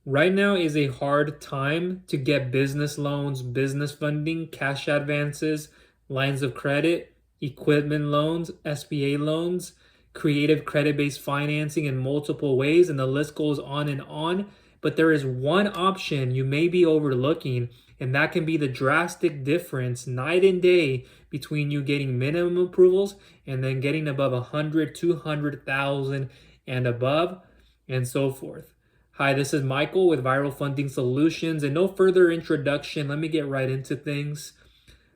Right now is a hard time to get business loans, business funding, cash advances, lines of credit, equipment loans, SBA loans, creative credit-based financing in multiple ways, and the list goes on and on. But there is one option you may be overlooking, and that can be the drastic difference night and day between you getting minimum approvals and then getting above 100, 200,000 and above, and so forth. Hi, this is Michael with Viral Funding Solutions, and no further introduction, let me get right into things.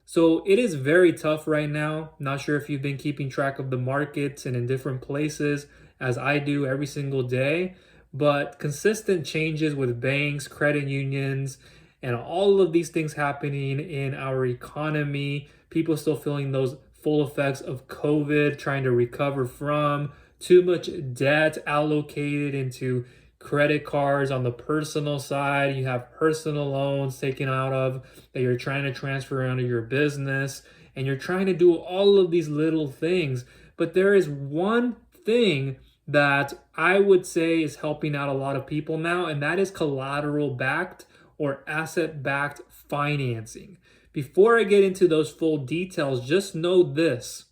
So it is very tough right now. Not sure if you've been keeping track of the markets and in different places as I do every single day, but consistent changes with banks, credit unions, and all of these things happening in our economy, people still feeling those full effects of COVID, trying to recover from too much debt allocated into credit cards on the personal side. You have personal loans taken out of that you're trying to transfer onto your business, and you're trying to do all of these little things. But there is one thing that I would say is helping out a lot of people now, and that is collateral backed or asset backed financing. Before I get into those full details, just know this.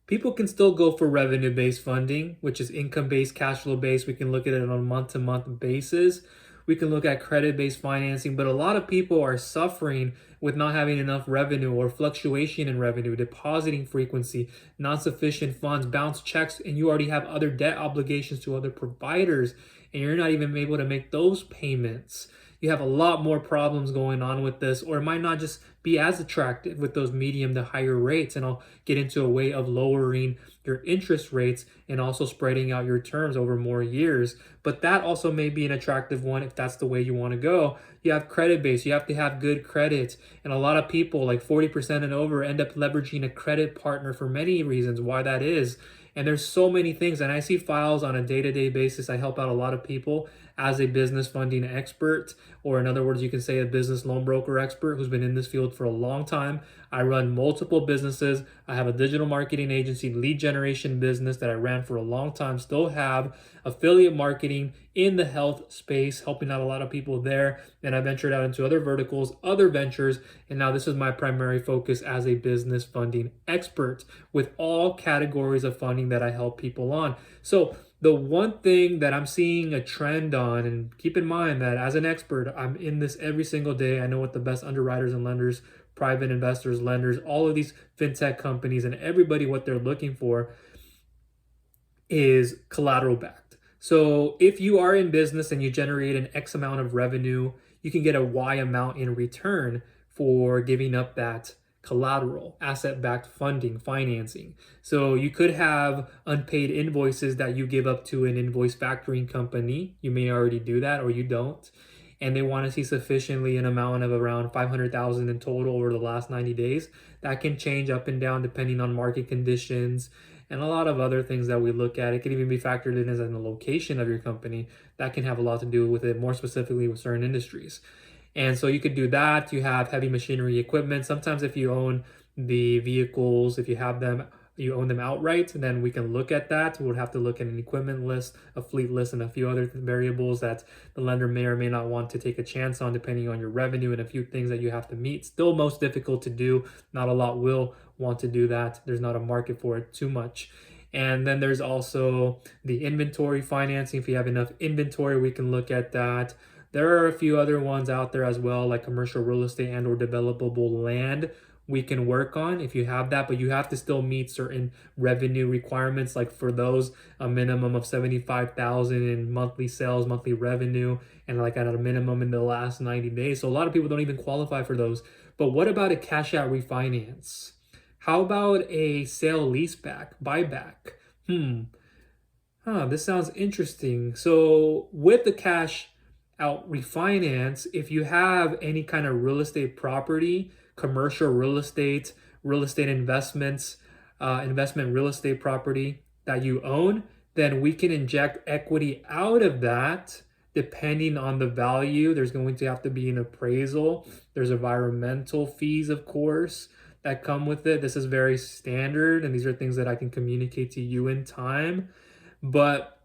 People can still go for revenue based funding, which is income based, cash flow based. We can look at it on a month to month basis. We can look at credit based financing, but a lot of people are suffering with not having enough revenue or fluctuation in revenue, depositing frequency, not sufficient funds, bounce checks, and you already have other debt obligations to other providers, and you're not even able to make those payments. You have a lot more problems going on with this, or it might not just be as attractive with those medium to higher rates. And I'll get into a way of lowering your interest rates and also spreading out your terms over more years. But that also may be an attractive one if that's the way you want to go. You have credit base, you have to have good credit. And a lot of people, like 40% and over, end up leveraging a credit partner for many reasons why that is. And there's so many things. And I see files on a day-to-day basis. I help out a lot of people as a business funding expert, or in other words, you can say a business loan broker expert who's been in this field for a long time. I run multiple businesses. I have a digital marketing agency, lead generation business that I ran for a long time, still have affiliate marketing in the health space, helping out a lot of people there. And I ventured out into other verticals, other ventures, and now this is my primary focus as a business funding expert with all categories of funding that I help people on. So the one thing that I'm seeing a trend on, and keep in mind that as an expert, I'm in this every single day. I know what the best underwriters and lenders, private investors, lenders, all of these fintech companies, and everybody what they're looking for is collateral backed. So if you are in business and you generate an X amount of revenue, you can get a Y amount in return for giving up that collateral, asset backed funding, financing. So you could have unpaid invoices that you give up to an invoice factoring company. You may already do that or you don't. And they want to see sufficiently an amount of around 500,000 in total over the last 90 days. That can change up and down depending on market conditions and a lot of other things that we look at. It can even be factored in as in the location of your company. That can have a lot to do with it, more specifically with certain industries. And so you could do that. You have heavy machinery equipment. Sometimes if you own the vehicles, if you have them, you own them outright, then we can look at that. We would have to look at an equipment list, a fleet list, and a few other variables that the lender may or may not want to take a chance on depending on your revenue and a few things that you have to meet. Still most difficult to do. Not a lot will want to do that. There's not a market for it too much. And then there's also the inventory financing. If you have enough inventory, we can look at that. There are a few other ones out there as well, like commercial real estate and or developable land we can work on if you have that, but you have to still meet certain revenue requirements. Like for those, a minimum of 75,000 in monthly sales, monthly revenue, and like at a minimum in the last 90 days. So a lot of people don't even qualify for those. But what about a cash out refinance? How about a sale leaseback, buyback? This sounds interesting. So with the cash out refinance, if you have any kind of real estate property, commercial real estate investments, investment real estate property that you own, then we can inject equity out of that depending on the value. There's going to have to be an appraisal. There's environmental fees, of course, that come with it. This is very standard, and these are things that I can communicate to you in time. But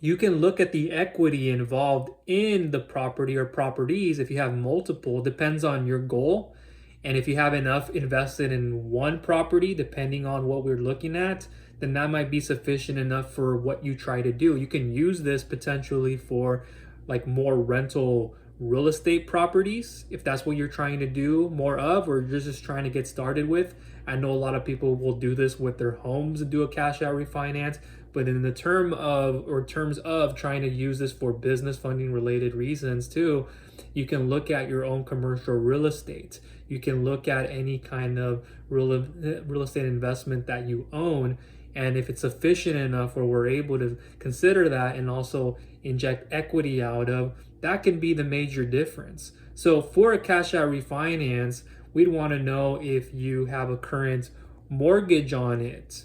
you can look at the equity involved in the property or properties. If you have multiple, depends on your goal. And if you have enough invested in one property, depending on what we're looking at, then that might be sufficient enough for what you try to do. You can use this potentially for like more rental real estate properties if that's what you're trying to do more of, or you're just trying to get started with. I know a lot of people will do this with their homes and do a cash out refinance, but in the terms of trying to use this for business funding related reasons too, you can look at your own commercial real estate. You can look at any kind of real estate investment that you own, and if it's sufficient enough where we're able to consider that and also inject equity out of, that can be the major difference. So for a cash out refinance, we'd want to know if you have a current mortgage on it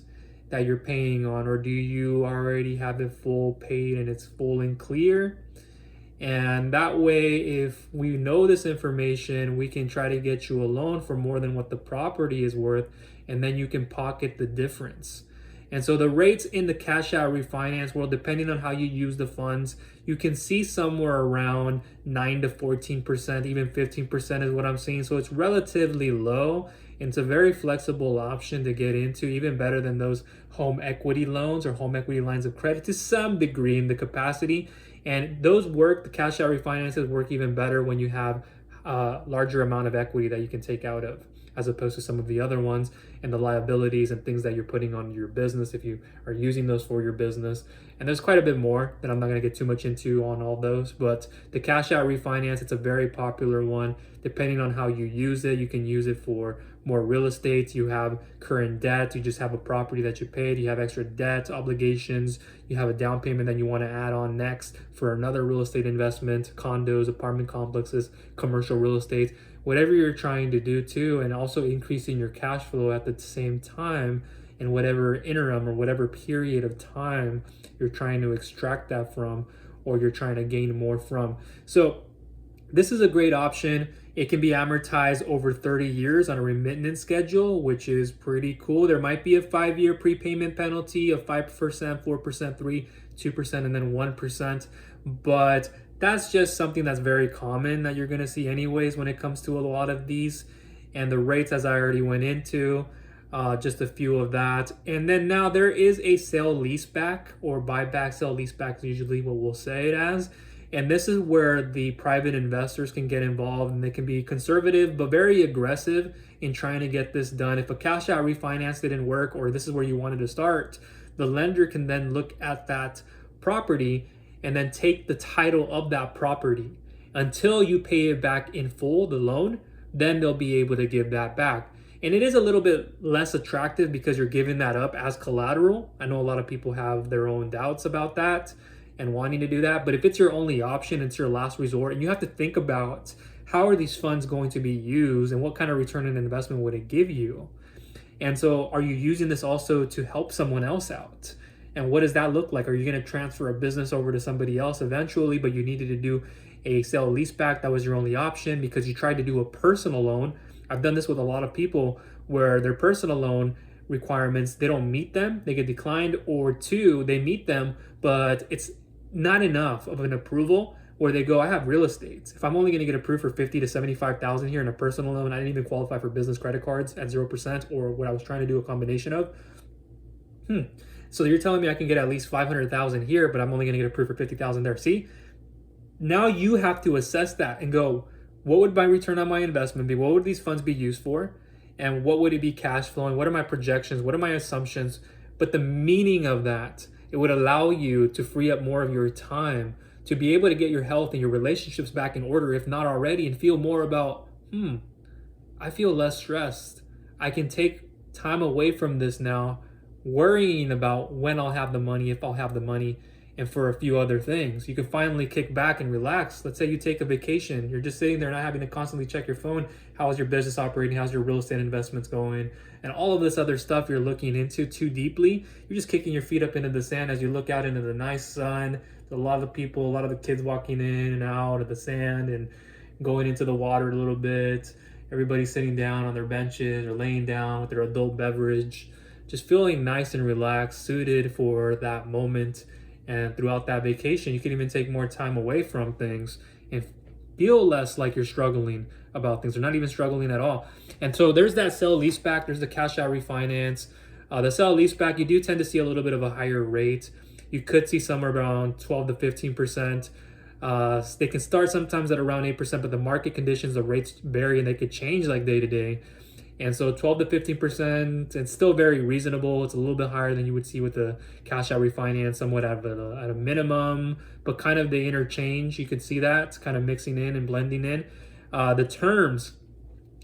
that you're paying on, or do you already have it full paid and it's full and clear? And that way, if we know this information, we can try to get you a loan for more than what the property is worth, and then you can pocket the difference. And so the rates in the cash out refinance world, depending on how you use the funds, you can see somewhere around 9 to 14%, even 15% is what I'm seeing. So it's relatively low. And it's a very flexible option to get into, even better than those home equity loans or home equity lines of credit to some degree in the capacity. And those work, the cash out refinances work even better when you have a larger amount of equity that you can take out of, as opposed to some of the other ones and the liabilities and things that you're putting on your business if you are using those for your business. And there's quite a bit more that I'm not going to get too much into on all those, but the cash out refinance, it's a very popular one. Depending on how you use it, you can use it for more real estate. You have current debt, you just have a property that you paid, you have extra debt obligations, you have a down payment that you want to add on next for another real estate investment, condos, apartment complexes, commercial real estate, whatever you're trying to do too, and also increasing your cash flow at the same time in whatever interim or whatever period of time you're trying to extract that from, or you're trying to gain more from. So this is a great option. It can be amortized over 30 years on a remittance schedule, which is pretty cool. There might be a 5-year prepayment penalty of 5%, 4%, 3%, 2%, and then 1%. But that's just something that's very common that you're going to see anyways when it comes to a lot of these. And the rates, as I already went into, just a few of that. And then now there is a sale-leaseback or buyback. Sale-leaseback is usually what we'll say it as. And this is where the private investors can get involved, and they can be conservative but very aggressive in trying to get this done. If a cash out refinance didn't work, or this is where you wanted to start, the lender can then look at that property and then take the title of that property until you pay it back in full, the loan. Then they'll be able to give that back. And it is a little bit less attractive because you're giving that up as collateral. I know a lot of people have their own doubts about that and wanting to do that, but if it's your only option, it's your last resort, and you have to think about how are these funds going to be used and what kind of return on investment would it give you. And so are you using this also to help someone else out? And what does that look like? Are you going to transfer a business over to somebody else eventually, but you needed to do a sale leaseback? That was your only option because you tried to do a personal loan. I've done this with a lot of people where their personal loan requirements, they don't meet them, they get declined, or two, they meet them, but it's not enough of an approval where they go, I have real estate. If I'm only going to get approved for 50 to 75,000 here in a personal loan, I didn't even qualify for business credit cards at 0% or what I was trying to do a combination of. So you're telling me I can get at least 500,000 here, but I'm only going to get approved for 50,000 there. See, now you have to assess that and go, what would my return on my investment be? What would these funds be used for? And what would it be cash flowing? What are my projections? What are my assumptions? But the meaning of that, it would allow you to free up more of your time to be able to get your health and your relationships back in order, if not already, and feel more about, I feel less stressed. I can take time away from this now, worrying about when I'll have the money, if I'll have the money, and for a few other things. You can finally kick back and relax. Let's say you take a vacation. You're just sitting there not having to constantly check your phone. How is your business operating? How's your real estate investments going? And all of this other stuff you're looking into too deeply. You're just kicking your feet up into the sand as you look out into the nice sun. There's a lot of the people, a lot of the kids walking in and out of the sand and going into the water a little bit. Everybody's sitting down on their benches or laying down with their adult beverage. Just feeling nice and relaxed, suited for that moment. And throughout that vacation, you can even take more time away from things and feel less like you're struggling about things, or not even struggling at all. And so there's that sale leaseback, there's the cash out refinance. The sale leaseback, you do tend to see a little bit of a higher rate. You could see somewhere around 12 to 15%. They can start sometimes at around 8%, but the market conditions, the rates vary and they could change like day to day. And so 12 to 15%, it's still very reasonable. It's a little bit higher than you would see with the cash out refinance, somewhat at a minimum, but kind of the interchange. You could see that it's kind of mixing in and blending in. The terms,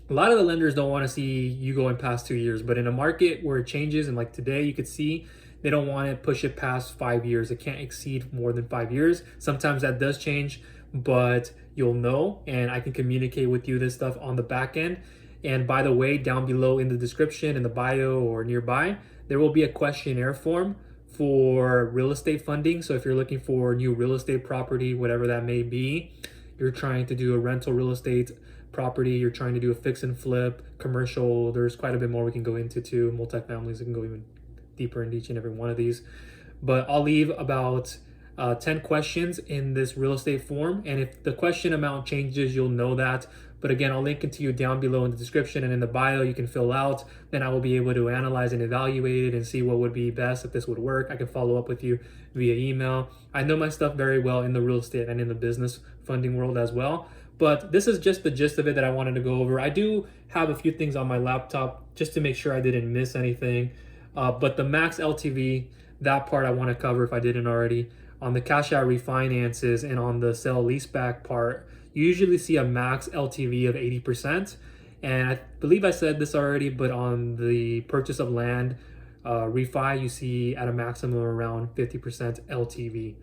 a lot of the lenders don't want to see you going past 2 years, but in a market where it changes, and like today, you could see they don't want to push it past 5 years. It can't exceed more than 5 years. Sometimes that does change, but you'll know, and I can communicate with you this stuff on the back end. And by the way, down below in the description, in the bio or nearby, there will be a questionnaire form for real estate funding. So if you're looking for new real estate property, whatever that may be, you're trying to do a rental real estate property, you're trying to do a fix and flip, commercial, there's quite a bit more we can go into too, multifamilies, we can go even deeper into each and every one of these. But I'll leave about 10 questions in this real estate form. And if the question amount changes, you'll know that. But again, I'll link it to you down below in the description and in the bio. You can fill out. Then I will be able to analyze and evaluate it and see what would be best, if this would work. I can follow up with you via email. I know my stuff very well in the real estate and in the business funding world as well. But this is just the gist of it that I wanted to go over. I do have a few things on my laptop just to make sure I didn't miss anything. But the max LTV, that part I want to cover if I didn't already. On the cash out refinances and on the sale leaseback part, you usually see a max LTV of 80%. And I believe I said this already, but on the purchase of land refi, you see at a maximum around 50% LTV.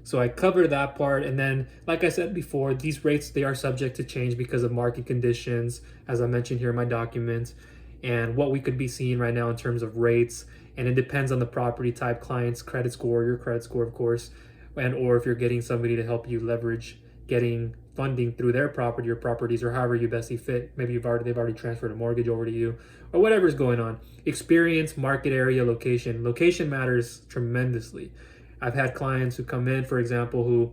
So I covered that part. And then, like I said before, these rates, they are subject to change because of market conditions, as I mentioned here in my document, and what we could be seeing right now in terms of rates. And it depends on the property type, client's credit score, your credit score, of course, and or if you're getting somebody to help you leverage getting funding through their property or properties, or however you best see fit. Maybe they've already transferred a mortgage over to you, or whatever's going on. Experience, market area, location. Location matters tremendously. I've had clients who come in, for example, who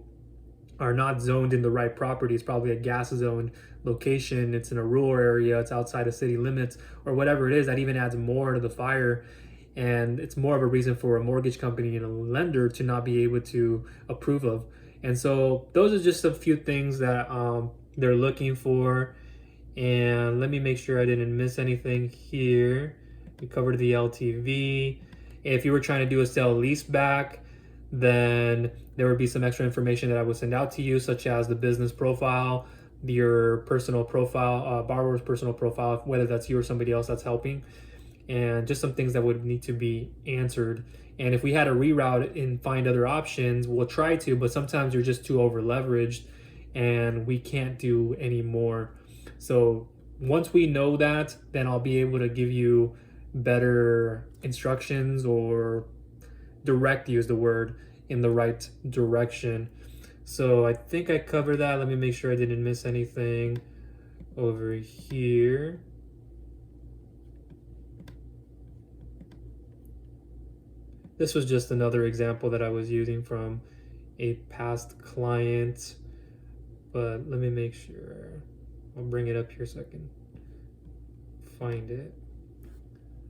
are not zoned in the right property. It's probably a gas zoned location. It's in a rural area. It's outside of city limits, or whatever it is. That even adds more to the fire. And it's more of a reason for a mortgage company and a lender to not be able to approve of. And so those are just a few things that they're looking for. And let me make sure I didn't miss anything here. We covered the LTV. If you were trying to do a sale leaseback, then there would be some extra information that I would send out to you, such as the business profile, your personal profile, borrower's personal profile, whether that's you or somebody else that's helping, and just some things that would need to be answered. And if we had to reroute and find other options, we'll try to, but sometimes you're just too over leveraged and we can't do any more. So once we know that, then I'll be able to give you better instructions, or direct you is the word, in the right direction. So I think I covered that. Let me make sure I didn't miss anything over here. This was just another example that I was using from a past client, but let me make sure. I'll bring it up here so I can find it.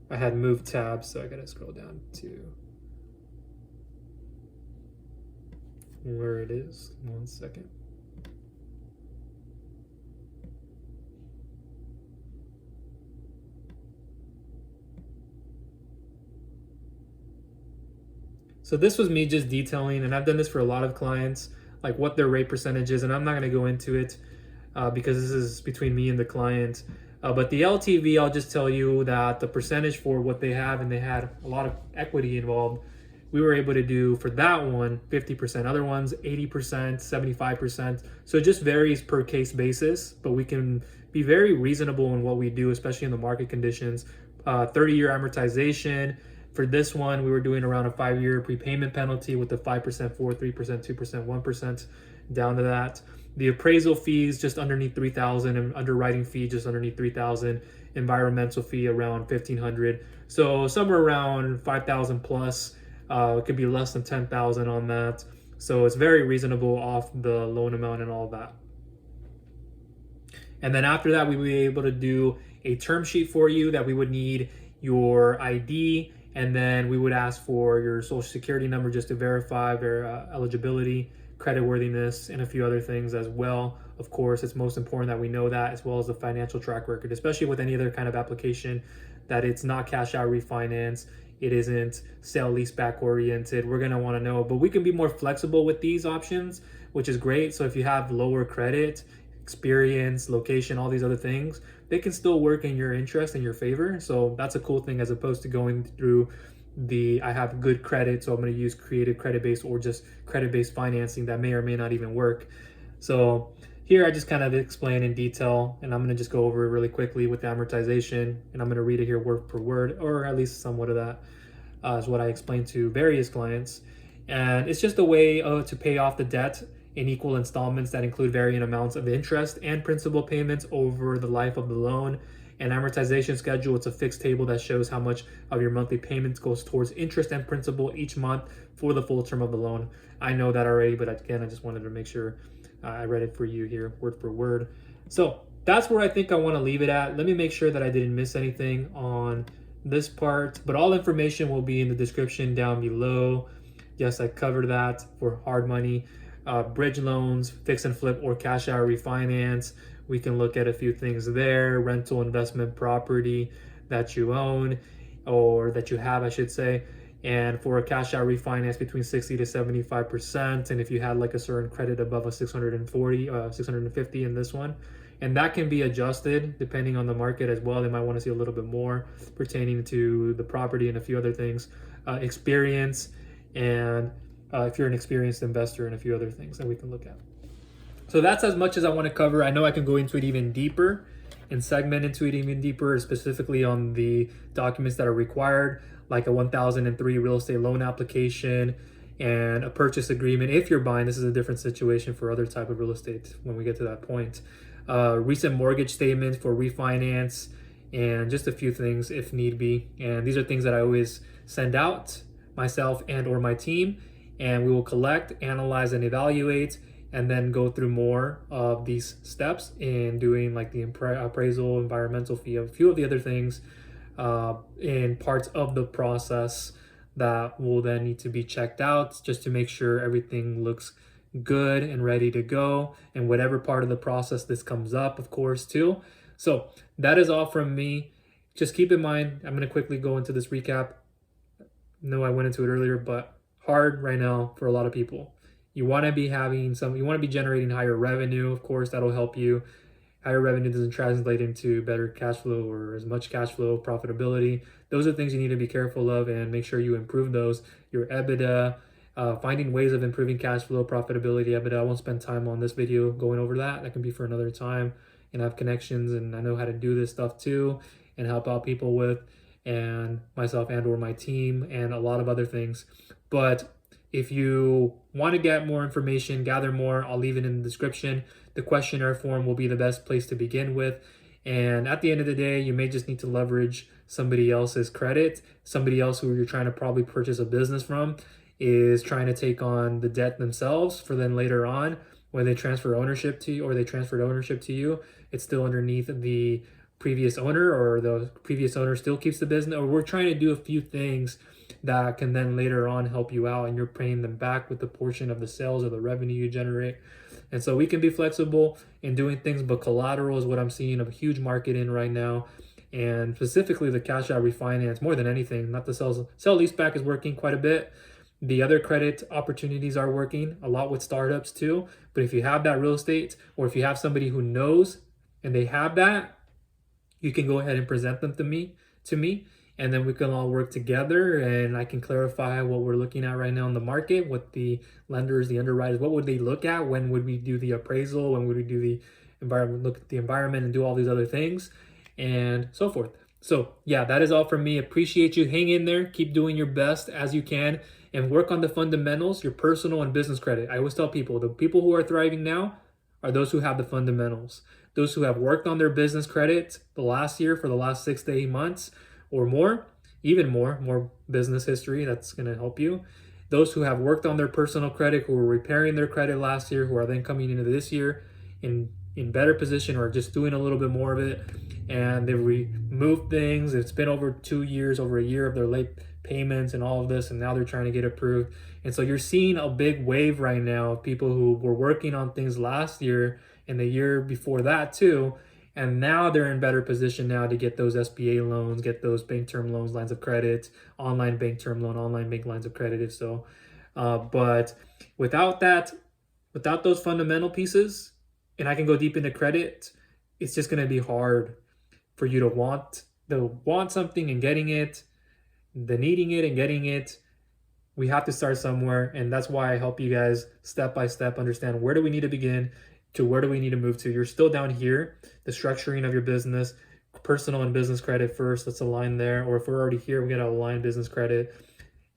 I had moved tabs, so I gotta scroll down to where it is. 1 second. So this was me just detailing, and I've done this for a lot of clients, like what their rate percentage is, and I'm not going to go into it because this is between me and the client. But the LTV, I'll just tell you that the percentage for what they have, and they had a lot of equity involved, we were able to do for that one 50%, other ones 80%, 75%. So it just varies per case basis, but we can be very reasonable in what we do, especially in the market conditions. 30-year amortization. For this one, we were doing around a 5-year prepayment penalty with the 5%, 4, 3%, 2%, 1% down to that. The appraisal fees just underneath $3,000, and underwriting fee just underneath $3,000, environmental fee around $1,500. So somewhere around $5,000 plus It could be less than 10,000 on that. So it's very reasonable off the loan amount and all that. And then after that, we will be able to do a term sheet for you that we would need your ID, and then we would ask for your social security number just to verify eligibility, creditworthiness, and a few other things as well. Of course, it's most important that we know that, as well as the financial track record, especially with any other kind of application, that it's not cash out refinance, it isn't sale-leaseback oriented. We're going to want to know, but we can be more flexible with these options, which is great. So if you have lower credit, experience, location, all these other things, they can still work in your interest and your favor. So that's a cool thing, as opposed to going through the I have good credit, so I'm going to use creative credit based or just credit based financing that may or may not even work. So here I just kind of explain in detail, and I'm going to just go over it really quickly with the amortization, and I'm going to read it here word per word, or at least somewhat of that is what I explained to various clients. And it's just a way to pay off the debt in equal installments that include varying amounts of interest and principal payments over the life of the loan. An amortization schedule, it's a fixed table that shows how much of your monthly payments goes towards interest and principal each month for the full term of the loan. I know that already, but again, I just wanted to make sure I read it for you here word for word. So that's where I think I want to leave it at. Let me make sure that I didn't miss anything on this part, but all information will be in the description down below. Yes, I covered that for hard money. Bridge loans, fix and flip, or cash out refinance. We can look at a few things there. Rental investment property that you own, or that you have, I should say. And for a cash out refinance, between 60 to 75%. And if you had like a certain credit above a 640, 650 in this one. And that can be adjusted depending on the market as well. They might want to see a little bit more pertaining to the property and a few other things. Experience, and if you're an experienced investor, and a few other things that we can look at. So that's as much as I want to cover. I know I can go into it even deeper and segment into it even deeper, specifically on the documents that are required, like a 1003 real estate loan application and a purchase agreement. If you're buying, this is a different situation for other type of real estate when we get to that point. Recent mortgage statements for refinance, and just a few things if need be. And these are things that I always send out myself and or my team, and we will collect, analyze, and evaluate, and then go through more of these steps in doing like the appraisal, environmental fee, a few of the other things in parts of the process that will then need to be checked out just to make sure everything looks good and ready to go, and whatever part of the process this comes up, of course, too. So that is all from me. Just keep in mind, I'm going to quickly go into this recap. No, I went into it earlier, but hard right now for a lot of people. You want to be generating higher revenue. Of course, that'll help you. Higher revenue doesn't translate into better cash flow or as much cash flow, profitability. Those are things you need to be careful of and make sure you improve those. Your EBITDA, finding ways of improving cash flow, profitability, EBITDA. I won't spend time on this video going over that. That can be for another time. And I have connections, and I know how to do this stuff too and help out people with, and myself and or my team, and a lot of other things. But if you want to get more information, gather more, I'll leave it in the description. The questionnaire form will be the best place to begin with. And at the end of the day, you may just need to leverage somebody else's credit. Somebody else who you're trying to probably purchase a business from is trying to take on the debt themselves, for then later on, when they transfer ownership to you, or they transferred ownership to you, it's still underneath the previous owner, or the previous owner still keeps the business. Or we're trying to do a few things that can then later on help you out, and you're paying them back with the portion of the sales or the revenue you generate. And so we can be flexible in doing things, but collateral is what I'm seeing a huge market in right now. And specifically the cash out refinance more than anything. Not the sale-leaseback is working quite a bit. The other credit opportunities are working a lot with startups too. But if you have that real estate, or if you have somebody who knows and they have that, you can go ahead and present them to me, and then we can all work together, and I can clarify what we're looking at right now in the market, what the lenders, the underwriters, what would they look at, when would we do the appraisal, when would we do the environment, look at the environment and do all these other things, and so forth. So yeah, that is all from me. Appreciate you. Hang in there, keep doing your best as you can, and work on the fundamentals, your personal and business credit. I always tell people, the people who are thriving now are those who have the fundamentals. Those who have worked on their business credit the last year, for the last 6 to 8 months or more, even more business history that's going to help you. Those who have worked on their personal credit, who were repairing their credit last year, who are then coming into this year in better position or just doing a little bit more of it, and they've removed things. It's been over 2 years, over a year of their late payments and all of this, and now they're trying to get approved. And so you're seeing a big wave right now of people who were working on things last year and the year before that too, and now they're in better position now to get those SBA loans, get those bank term loans, lines of credit, online bank term loan, online bank lines of credit. If so, but without that, without those fundamental pieces, and I can go deep into credit, it's just going to be hard for you to want something and getting it, the needing it and getting it. We have to start somewhere, and that's why I help you guys step by step understand where do we need to begin to where do we need to move to. You're still down here, the structuring of your business, personal and business credit first, let's align there. Or if we're already here, we got to align business credit.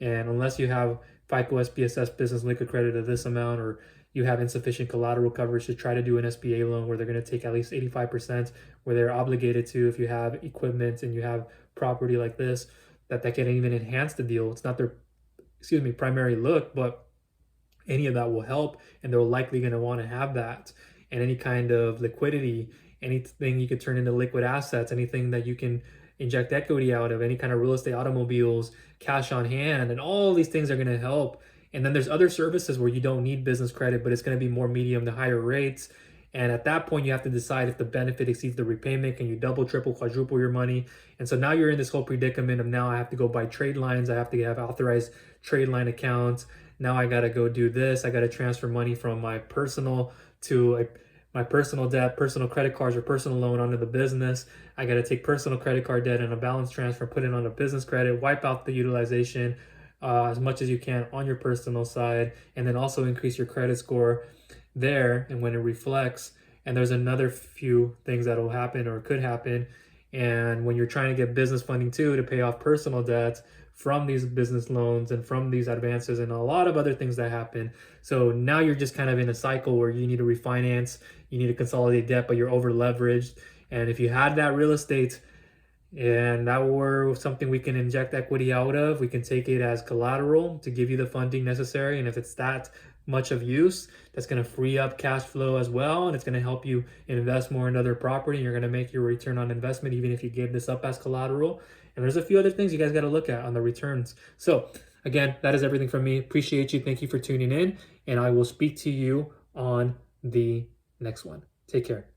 And unless you have FICO SPSS business liquid credit of this amount, or you have insufficient collateral coverage to try to do an SBA loan where they're going to take at least 85%, where they're obligated to, if you have equipment and you have property like this, that can even enhance the deal. It's not their primary look, but any of that will help, and they're likely going to want to have that. And any kind of liquidity, anything you could turn into liquid assets, anything that you can inject equity out of, any kind of real estate, automobiles, cash on hand, and all these things are going to help. And then there's other services where you don't need business credit, but it's going to be more medium to higher rates. And at that point, you have to decide if the benefit exceeds the repayment. Can you double, triple, quadruple your money? And so now you're in this whole predicament of, now I have to go buy trade lines. I have to have authorized trade line accounts. Now I got to go do this. I got to transfer money from my personal to my personal debt, personal credit cards, or personal loan onto the business. I got to take personal credit card debt and a balance transfer, put it on a business credit, wipe out the utilization as much as you can on your personal side, and then also increase your credit score there. And when it reflects, and there's another few things that will happen or could happen. And when you're trying to get business funding too, to pay off personal debts from these business loans and from these advances and a lot of other things that happen. So now you're just kind of in a cycle where you need to refinance, you need to consolidate debt, but you're over leveraged. And if you had that real estate and that were something we can inject equity out of, we can take it as collateral to give you the funding necessary. And if it's that much of use, that's going to free up cash flow as well, and it's going to help you invest more in other property. You're going to make your return on investment even if you gave this up as collateral. And there's a few other things you guys got to look at on the returns. So again, that is everything from me. Appreciate you. Thank you for tuning in, and I will speak to you on the next one. Take care.